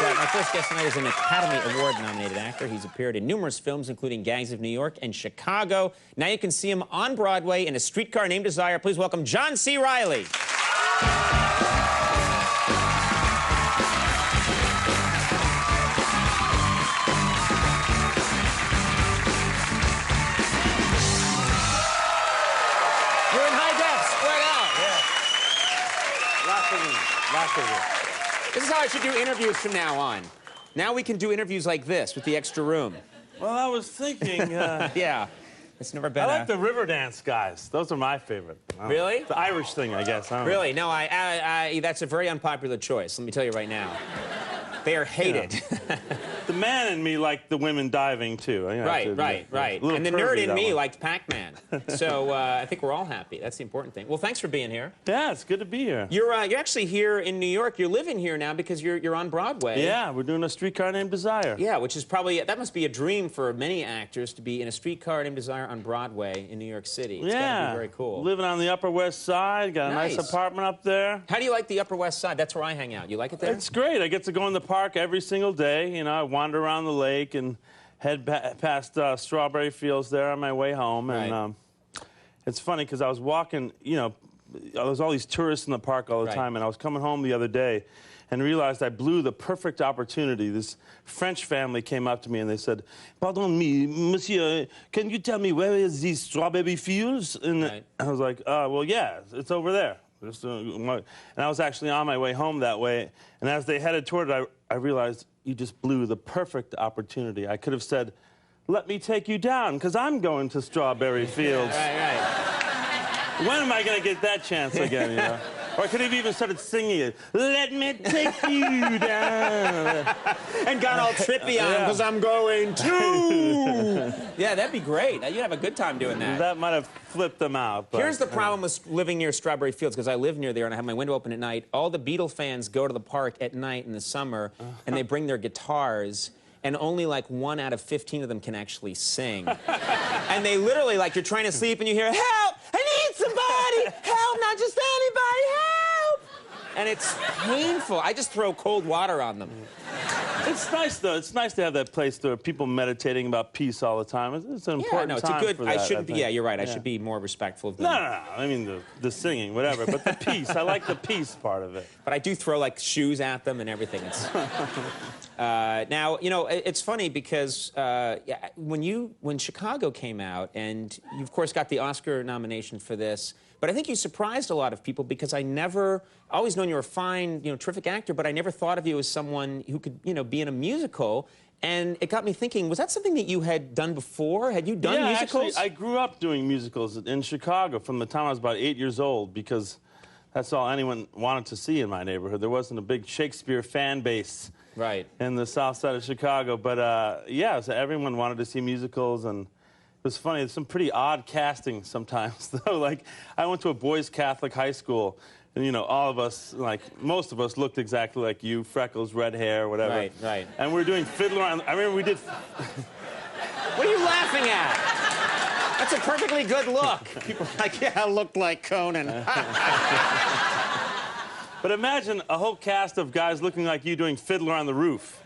My first guest tonight is an Academy Award-nominated actor. He's appeared in numerous films, including Gangs of New York and Chicago. Now you can see him on Broadway in A Streetcar Named Desire. Please welcome John C. Reilly. You're in high def, spread out. Yeah. Lots of room. This is how I should do interviews from now on. Now we can do interviews like this with the extra room. Well, I was thinking... yeah. It's never been I like the river dance guys. Those are my favorite. Really? The Irish thing, I guess. I really? No, that's a very unpopular choice. Let me tell you right now. They are hated. Yeah. The man in me liked the women diving, too. Right. And the nerd in me liked Pac-Man. So I think we're all happy. That's the important thing. Well, thanks for being here. Yeah, it's good to be here. You're actually here in New York. You're living here now because you're on Broadway. Yeah, we're doing A Streetcar Named Desire. Yeah, which is probably, that must be a dream for many actors to be in A Streetcar Named Desire on Broadway in New York City. It's gotta be very cool. Living on the Upper West Side, got a nice apartment up there. How do you like the Upper West Side? That's where I hang out. You like it there? It's great. I get to go in the park every single day. You know, I wander around the lake and head past strawberry fields there on my way home. And it's funny because I was walking, you know, there was all these tourists in the park all the time, and I was coming home the other day and realized I blew the perfect opportunity. This French family came up to me and they said, "Pardon me, monsieur, can you tell me where is these strawberry fields?" And I was like, well, yeah, it's over there. And I was actually on my way home that way, and as they headed toward it, I realized you just blew the perfect opportunity. I could have said, "Let me take you down, because I'm going to strawberry fields." When am I going to get that chance again, you know? Or I could have even started singing it. "Let me take you down." And got all trippy on because I'm going to. Yeah, that'd be great. You'd have a good time doing that. That might have flipped them out. But, here's the problem with living near Strawberry Fields, because I live near there and I have my window open at night. All the Beatle fans go to the park at night in the summer and they bring their guitars, and only like 1 out of 15 of them can actually sing. And they literally, like, you're trying to sleep and you hear, "Help! I need somebody! Help! Not just anybody! Help!" And it's painful. I just throw cold water on them. It's nice, though. It's nice to have that place where people meditating about peace all the time. It's an important time for that, I shouldn't be, yeah, you're right. I should be more respectful of them. No. I mean, the singing, whatever. But the peace. I like the peace part of it. But I do throw, like, shoes at them and everything. It's... now, you know, it's funny because when Chicago came out, and you, of course, got the Oscar nomination for this, but I think you surprised a lot of people because I always known you were a fine, you know, terrific actor, but I never thought of you as someone who could, you know, be in a musical. And it got me thinking, was that something that you had done before? Had you done musicals? Actually, I grew up doing musicals in Chicago from the time I was about 8 years old because that's all anyone wanted to see in my neighborhood. There wasn't a big Shakespeare fan base in the south side of Chicago. But, yeah, so everyone wanted to see musicals, and it was funny. There's some pretty odd casting sometimes, though. Like, I went to a boys' Catholic high school, and, you know, all of us, like, most of us looked exactly like you, freckles, red hair, whatever. Right. And we were doing Fiddler on... I remember we did... What are you laughing at? That's a perfectly good look. People are like, yeah, I looked like Conan. But imagine a whole cast of guys looking like you doing Fiddler on the Roof.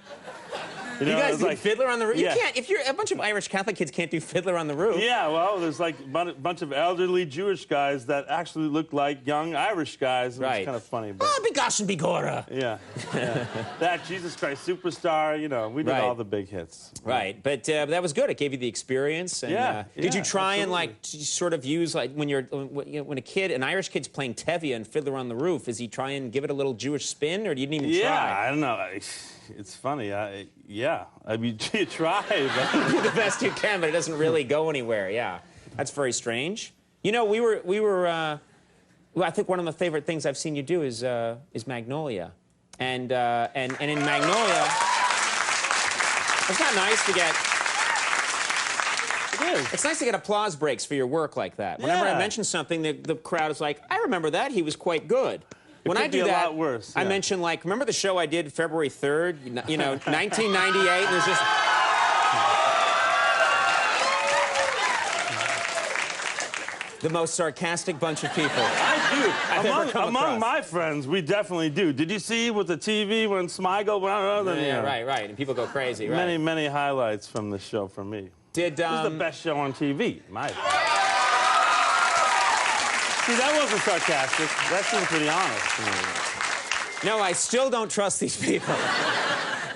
You know, guys do Fiddler on the Roof? Yeah. You can't, if you're a bunch of Irish Catholic kids can't do Fiddler on the Roof. Yeah, well, there's like a bunch of elderly Jewish guys that actually look like young Irish guys. It's kind of funny. But... Oh, Bigosh and Bigora. Yeah. That Jesus Christ Superstar, you know, we did all the big hits. Right, but that was good. It gave you the experience. And, did you try and, like, sort of use, like, when an Irish kid's playing Tevye and Fiddler on the Roof, does he try and give it a little Jewish spin, or do you didn't even try? Yeah, I don't know. It's funny. Yeah, I mean, you try, but... You do the best you can, but it doesn't really go anywhere. Yeah, that's very strange. You know, we were. Well, I think one of the favorite things I've seen you do is Magnolia, and in Magnolia, it's not nice to get. It is. It's nice to get applause breaks for your work like that. Whenever I mention something, the crowd is like, "I remember that. He was quite good." When I do that, a lot worse, I mention, like, remember the show I did February 3rd, you know, 1998, and there's just... the most sarcastic bunch of people I do. I've ever come Among across. my friends, we definitely do. Did you see with the TV when Smigel went on? Yeah, right. And people go crazy, right? Many, many highlights from the show for me. Did, This is the best show on TV, my opinion. See, that wasn't sarcastic. That seemed pretty honest to me. No, I still don't trust these people.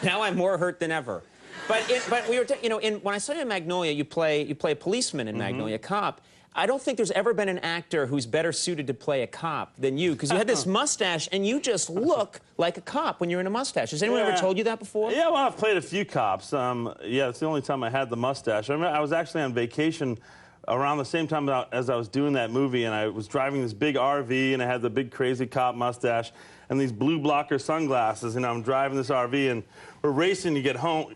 Now I'm more hurt than ever. But we were, when I studied in Magnolia, you play a policeman in Magnolia, a cop. I don't think there's ever been an actor who's better suited to play a cop than you, because you had this mustache and you just look like a cop when you're in a mustache. Has anyone ever told you that before? Yeah, well, I've played a few cops. Yeah, it's the only time I had the mustache. I remember I was actually on vacation around the same time as I was doing that movie, and I was driving this big RV, and I had the big crazy cop mustache and these blue blocker sunglasses, and I'm driving this RV, and we're racing to get home,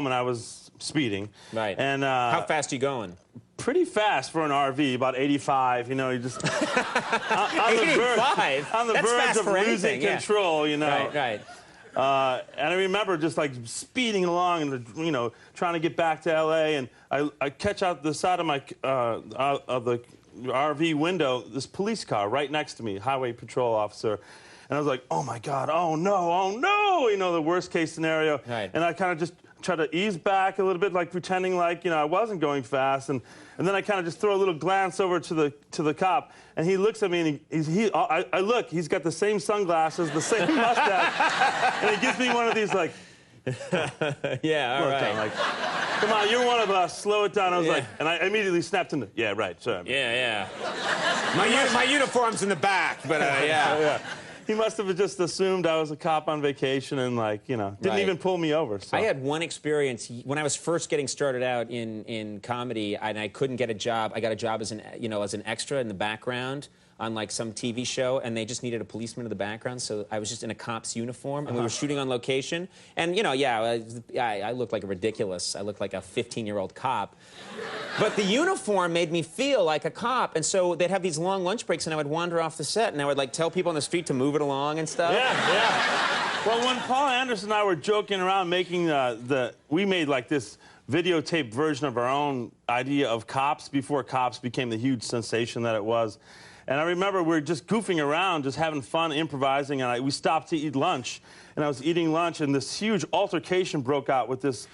and I was speeding. Right. And how fast are you going? Pretty fast for an RV, about 85. You know, you just on the 85? on the That's verge fast of for losing anything, yeah. control. You know. Right, right. And I remember just like speeding along and trying to get back to L.A. and I catch out the side of my of the RV window this police car right next to me, highway patrol officer, and I was like, oh my God, oh no, you know, the worst case scenario. Right. And I kind of just try to ease back a little bit, like pretending like I wasn't going fast, and then I kind of just throw a little glance over to the cop, and he looks at me, and I look, he's got the same sunglasses, the same mustache, and he gives me one of these like, yeah, all right. I'm like, come on, you're one of us, slow it down. I was like, and I immediately snapped into, yeah, right, sorry. Yeah, yeah. My uniform's in the back, but yeah. Yeah. He must have just assumed I was a cop on vacation and, like, didn't even pull me over. So. I had one experience when I was first getting started out in comedy, and I couldn't get a job. I got a job as an extra in the background on like some TV show, and they just needed a policeman in the background, so I was just in a cop's uniform, and we were shooting on location. And I looked like I looked like a 15-year-old cop. But the uniform made me feel like a cop, and so they'd have these long lunch breaks, and I would wander off the set, and I would like tell people on the street to move it along and stuff. Yeah. Well, when Paul Anderson and I were joking around making we made like this videotape version of our own idea of Cops before Cops became the huge sensation that it was. And I remember we were just goofing around, just having fun, improvising, and we stopped to eat lunch. And I was eating lunch, and this huge altercation broke out with this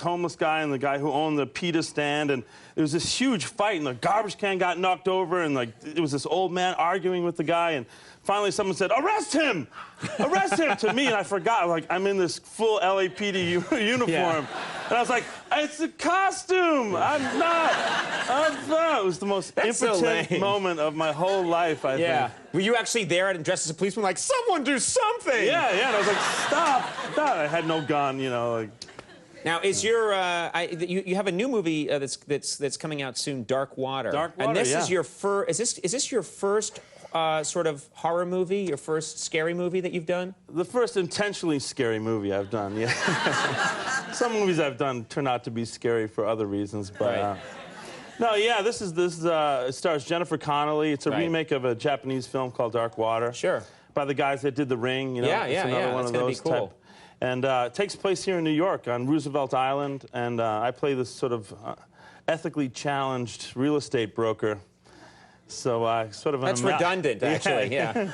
homeless guy and the guy who owned the pita stand. And there was this huge fight, and the garbage can got knocked over, and like it was this old man arguing with the guy. And finally someone said, arrest him! Arrest him! to me, and I forgot, like, I'm in this full LAPD uniform. Yeah. And I was like, it's a costume! I'm not! It was the most impotent moment of my whole life, I think. Were you actually there and dressed as a policeman, like, someone do something? Yeah, and I was like, stop! I had no gun, like... Now, is your you have a new movie that's coming out soon, Dark Water. Dark Water, and this is your first. Is this your first sort of horror movie? Your first scary movie that you've done? The first intentionally scary movie I've done. Yeah. Some movies I've done turn out to be scary for other reasons, but. Right. No, yeah, this it stars Jennifer Connelly. It's a remake of a Japanese film called Dark Water. Sure. By the guys that did The Ring. It's another one of those be cool. type. And it takes place here in New York on Roosevelt Island, and I play this sort of ethically challenged real estate broker. So sort of that's redundant, actually. Yeah.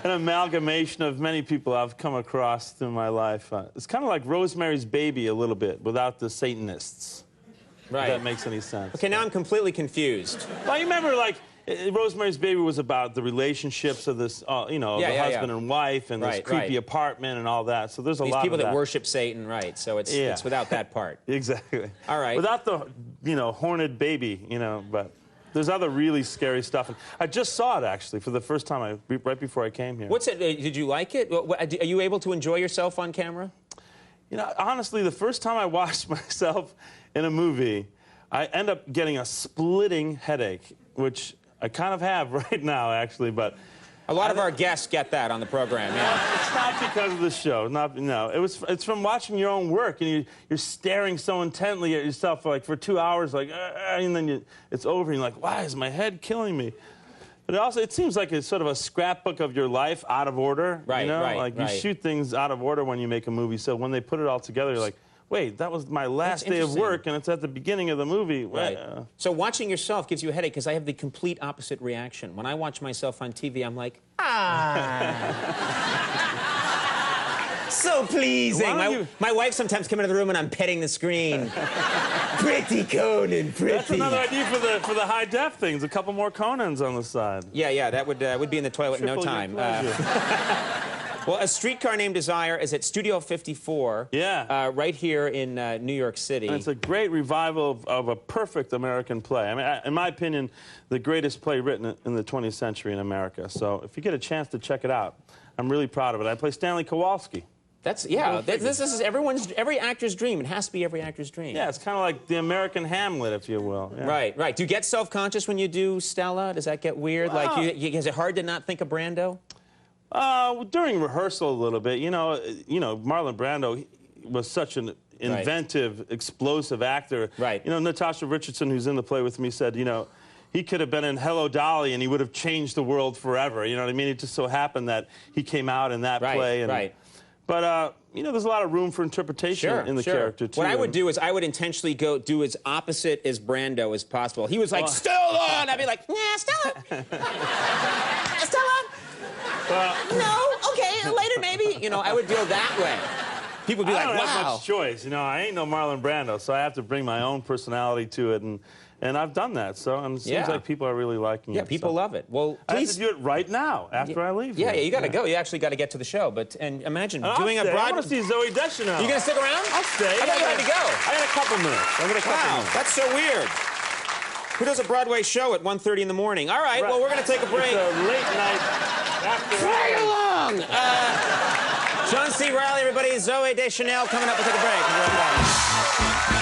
An amalgamation of many people I've come across through my life. It's kind of like Rosemary's Baby a little bit, without the Satanists. Right. If that makes any sense. Okay, now I'm completely confused. Well, you remember, like, Rosemary's Baby was about the relationships of this, the husband and wife, and this creepy apartment and all that. So there's a lot of these people that that worship Satan, right? So it's without that part. Exactly. All right. Without the, horned baby, but there's other really scary stuff. And I just saw it, actually, for the first time right before I came here. What's it? Did you like it? Are you able to enjoy yourself on camera? Honestly, the first time I watched myself in a movie, I end up getting a splitting headache, which I kind of have right now, actually, but... A lot of our guests get that on the program, yeah. It's not because of the show. It's from watching your own work, and you're staring so intently at yourself for 2 hours, and then it's over, and you're like, why is my head killing me? But it seems like it's sort of a scrapbook of your life out of order. Right, you shoot things out of order when you make a movie, so when they put it all together, you're like, wait, that was my last day of work, and it's at the beginning of the movie. Right. So watching yourself gives you a headache, because I have the complete opposite reaction. When I watch myself on TV, I'm like, so pleasing. My wife sometimes comes into the room and I'm petting the screen. Pretty Conan, pretty. That's another idea for the high def things. A couple more Conans on the side. Yeah, that would be in the toilet in no time. Well, A Streetcar Named Desire is at Studio 54. Yeah. Right here in New York City. And it's a great revival of a perfect American play. I mean, in my opinion, the greatest play written in the 20th century in America. So if you get a chance to check it out, I'm really proud of it. I play Stanley Kowalski. This is every actor's dream. It has to be every actor's dream. Yeah, it's kind of like the American Hamlet, if you will. Yeah. Right. Do you get self-conscious when you do Stella? Does that get weird? Well, like, is it hard to not think of Brando? During rehearsal a little bit. You know, Marlon Brando was such an inventive, explosive actor. Right. You know, Natasha Richardson, who's in the play with me, said, you know, he could have been in Hello, Dolly, and he would have changed the world forever. You know what I mean? It just so happened that he came out in that play. And, but, you know, there's a lot of room for interpretation in the character, too. What I would do is I would intentionally do as opposite as Brando as possible. He was like, Stella! And I'd be like, nah, Stella! Stella! No? Okay, later maybe. You know, I would go that way. People would be like, wow. I don't have much choice. You know, I ain't no Marlon Brando, so I have to bring my own personality to it, and I've done that. So it seems like people are really liking it. Yeah, people love it. Well, please. I have to do it right now after I leave. Yeah, you got to go. You actually got to get to the show. And imagine doing a broad. I want to see Zooey Deschanel. You gonna stick around? I'll stay. I thought you had to go. I got a couple minutes. Wow, that's so weird. Who does a Broadway show at 1:30 in the morning? All right, well, we're going to take a break. It's a late night after Play along! John C. Reilly, everybody. Zooey Deschanel coming up. We'll take a break. We'll be right back.